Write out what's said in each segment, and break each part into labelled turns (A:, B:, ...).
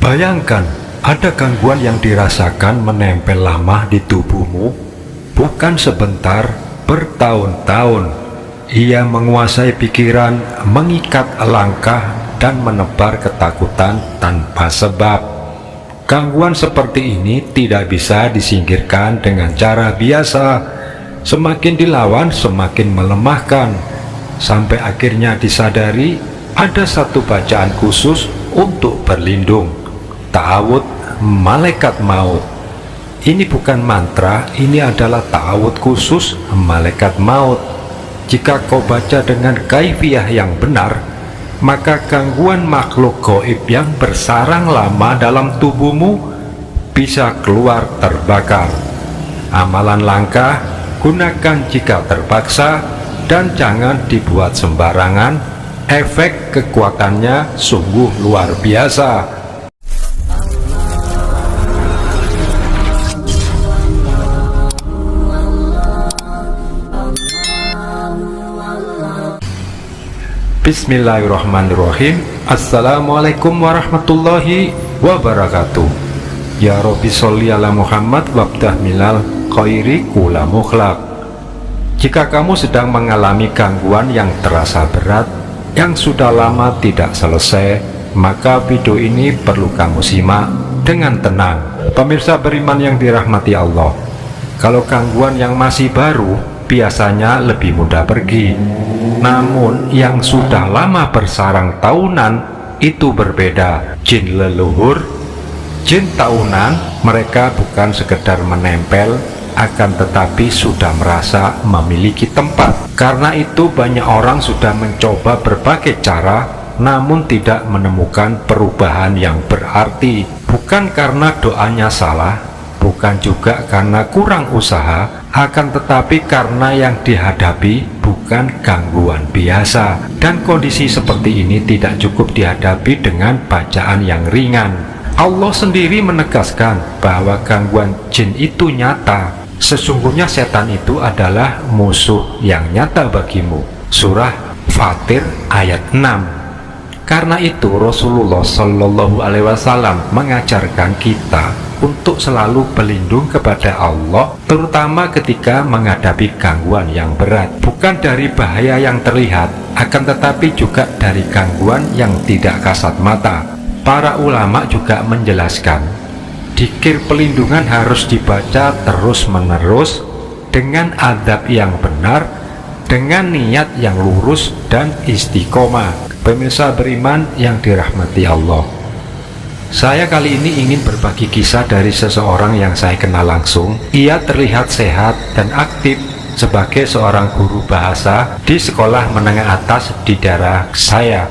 A: Bayangkan, ada gangguan yang dirasakan menempel lama di tubuhmu, bukan sebentar, bertahun-tahun. Ia menguasai pikiran, mengikat langkah, dan menebar ketakutan tanpa sebab. Gangguan seperti ini tidak bisa disingkirkan dengan cara biasa. Semakin dilawan, semakin melemahkan, sampai akhirnya disadari ada satu bacaan khusus untuk berlindung. Ta'awud malaikat maut. Ini bukan mantra, ini adalah ta'awud khusus malaikat maut. Jika kau baca dengan kaifiyah yang benar, maka gangguan makhluk gaib yang bersarang lama dalam tubuhmu bisa keluar terbakar. Amalan langkah gunakan jika terpaksa, dan jangan dibuat sembarangan. Efek kekuatannya sungguh luar biasa. Bismillahirrahmanirrahim. Assalamualaikum warahmatullahi wabarakatuh. Ya Rabbi sholli ala Muhammad wabdah milal khairi kula mukhlaq. Jika kamu sedang mengalami gangguan yang terasa berat, yang sudah lama tidak selesai, maka video ini perlu kamu simak dengan tenang. Pemirsa beriman yang dirahmati Allah, kalau gangguan yang masih baru biasanya lebih mudah pergi. Namun yang sudah lama bersarang tahunan itu berbeda. Jin leluhur, jin tahunan, mereka bukan sekedar menempel, akan tetapi sudah merasa memiliki tempat. Karena itu banyak orang sudah mencoba berbagai cara, namun tidak menemukan perubahan yang berarti. Bukan karena doanya salah, bukan juga karena kurang usaha, akan tetapi karena yang dihadapi bukan gangguan biasa. Dan kondisi seperti ini tidak cukup dihadapi dengan bacaan yang ringan. Allah sendiri menegaskan bahwa gangguan jin itu nyata. Sesungguhnya setan itu adalah musuh yang nyata bagimu. Surah Fatir ayat 6. Karena itu Rasulullah Shallallahu Alaihi Wasallam mengajarkan kita untuk selalu berlindung kepada Allah, terutama ketika menghadapi gangguan yang berat. Bukan dari bahaya yang terlihat, akan tetapi juga dari gangguan yang tidak kasat mata. Para ulama juga menjelaskan, dzikir pelindungan harus dibaca terus-menerus dengan adab yang benar, dengan niat yang lurus dan istiqomah. Pemirsa beriman yang dirahmati Allah, saya kali ini ingin berbagi kisah dari seseorang yang saya kenal langsung. Ia terlihat sehat dan aktif sebagai seorang guru bahasa di sekolah menengah atas di daerah saya.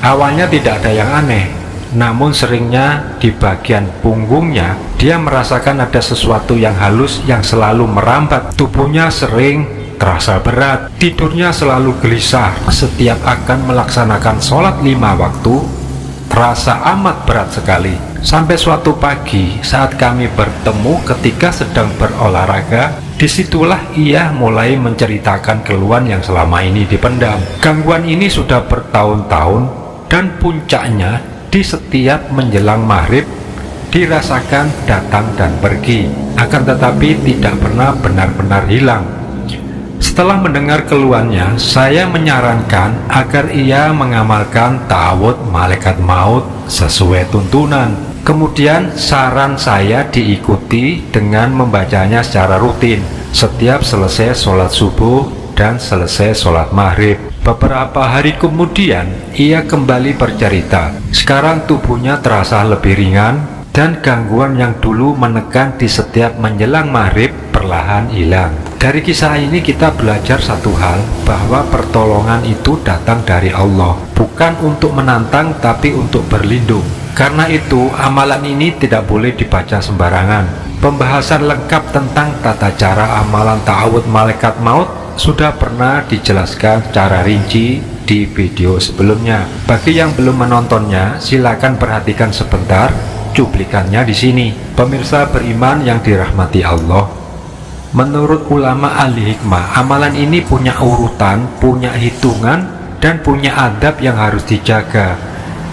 A: Awalnya tidak ada yang aneh, namun seringnya di bagian punggungnya dia merasakan ada sesuatu yang halus yang selalu merambat. Tubuhnya sering terasa berat, tidurnya selalu gelisah. Setiap akan melaksanakan sholat 5 waktu terasa amat berat sekali. Sampai suatu pagi saat kami bertemu ketika sedang berolahraga, disitulah ia mulai menceritakan keluhan yang selama ini dipendam. Gangguan ini sudah bertahun-tahun dan puncaknya di setiap menjelang maghrib dirasakan datang dan pergi, akan tetapi tidak pernah benar-benar hilang. Setelah mendengar keluhannya, saya menyarankan agar ia mengamalkan ta'awud malaikat maut sesuai tuntunan. Kemudian saran saya diikuti dengan membacanya secara rutin setiap selesai sholat subuh dan selesai sholat maghrib. Beberapa hari kemudian ia kembali bercerita. Sekarang tubuhnya terasa lebih ringan dan gangguan yang dulu menekan di setiap menjelang maghrib perlahan hilang. Dari kisah ini kita belajar satu hal, bahwa pertolongan itu datang dari Allah, bukan untuk menantang tapi untuk berlindung. Karena itu amalan ini tidak boleh dibaca sembarangan. Pembahasan lengkap tentang tata cara amalan ta'awud malaikat maut sudah pernah dijelaskan secara rinci di video sebelumnya. Bagi yang belum menontonnya, silakan perhatikan sebentar cuplikannya di sini. Pemirsa beriman yang dirahmati Allah, menurut ulama ahli hikmah, amalan ini punya urutan, punya hitungan, dan punya adab yang harus dijaga.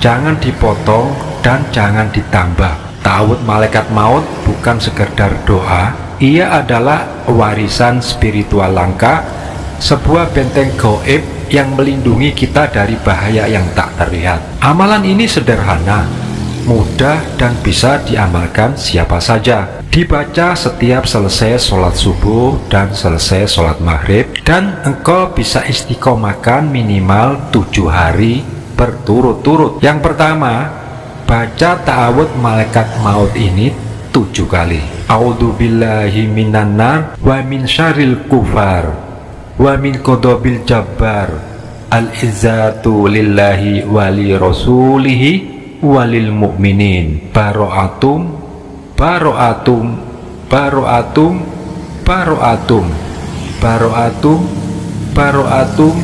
A: Jangan dipotong dan jangan ditambah. Ta'awudz malaikat maut bukan sekedar doa, ia adalah warisan spiritual langka, sebuah benteng gaib yang melindungi kita dari bahaya yang tak terlihat. Amalan ini sederhana, mudah, dan bisa diamalkan siapa saja. Dibaca setiap selesai sholat subuh dan selesai sholat maghrib, dan engkau bisa istiqomahkan minimal 7 hari berturut-turut. Yang pertama, baca ta'awudz malaikat maut ini 7 kali. A'udzubillahi minan nar wa min syarril kufar wa min qadabil jabbar al-izzatu lillahi wali rasulihi walil mu'minin baro'atum baro'atum baro'atum baro'atum baro'atum baro'atum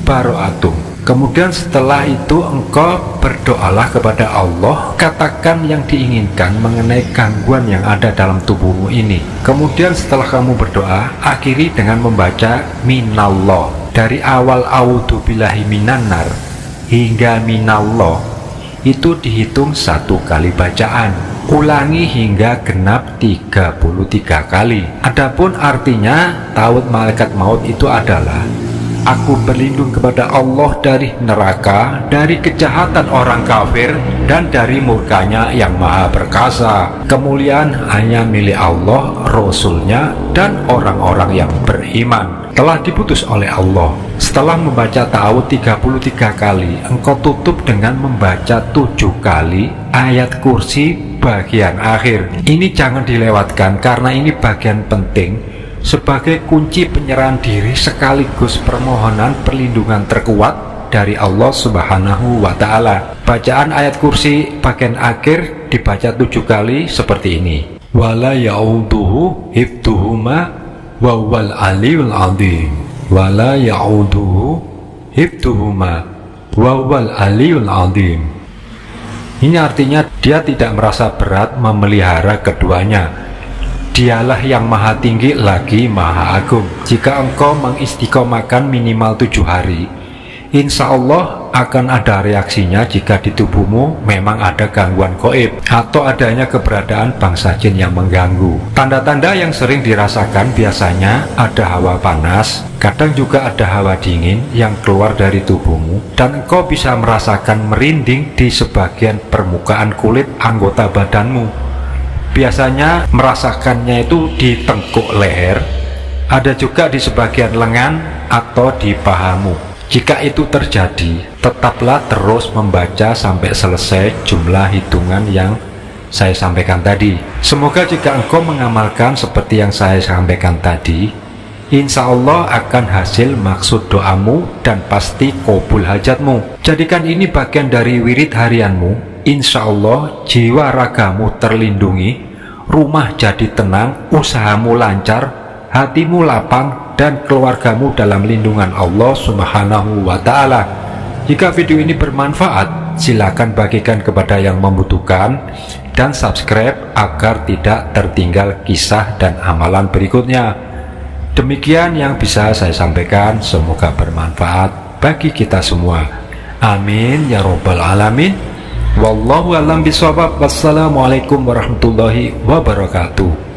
A: baro'atum. Kemudian setelah itu engkau berdoalah kepada Allah, katakan yang diinginkan mengenai gangguan yang ada dalam tubuhmu ini. Kemudian setelah kamu berdoa, akhiri dengan membaca minallah. Dari awal a'udzubillahi minannar hingga minallah itu dihitung 1 kali bacaan. Ulangi hingga genap 33 kali. Adapun artinya ta'awudz malaikat maut itu adalah: aku berlindung kepada Allah dari neraka, dari kejahatan orang kafir, dan dari murkanya yang maha perkasa. Kemuliaan hanya milik Allah, Rasulnya, dan orang-orang yang beriman. Telah diputus oleh Allah. Setelah membaca ta'awudz 33 kali, engkau tutup dengan membaca 7 kali ayat kursi bagian akhir. Ini jangan dilewatkan karena ini bagian penting sebagai kunci penyerahan diri sekaligus permohonan perlindungan terkuat dari Allah Subhanahu wa Ta'ala. Bacaan ayat kursi bagian akhir dibaca 7 kali seperti ini: wala ya'uduhu hifduhuma wa wal aliyul azim, wala ya'uduhu hifduhuma wa wal aliyul azim. Ini artinya dia tidak merasa berat memelihara keduanya. Dialah yang maha tinggi lagi maha agung. Jika engkau mengistiqomahkan minimal 7 hari, insya Allah akan ada reaksinya jika di tubuhmu memang ada gangguan gaib atau adanya keberadaan bangsa jin yang mengganggu. Tanda-tanda yang sering dirasakan biasanya ada hawa panas, kadang juga ada hawa dingin yang keluar dari tubuhmu, dan engkau bisa merasakan merinding di sebagian permukaan kulit anggota badanmu. Biasanya merasakannya itu di tengkuk leher, ada juga di sebagian lengan atau di pahamu. Jika itu terjadi, tetaplah terus membaca sampai selesai jumlah hitungan yang saya sampaikan tadi. Semoga jika engkau mengamalkan seperti yang saya sampaikan tadi, insya Allah akan hasil maksud doamu dan pasti kabul hajatmu. Jadikan ini bagian dari wirid harianmu. Insya Allah jiwa ragamu terlindungi, rumah jadi tenang, usahamu lancar, hatimu lapang, dan keluargamu dalam lindungan Allah Subhanahu wa Ta'ala. Jika video ini bermanfaat, silakan bagikan kepada yang membutuhkan dan subscribe agar tidak tertinggal kisah dan amalan berikutnya. Demikian yang bisa saya sampaikan, semoga bermanfaat bagi kita semua. Amin ya robbal alamin. Wallahu a'lam bishawab. Wassalamualaikum warahmatullahi wabarakatuh.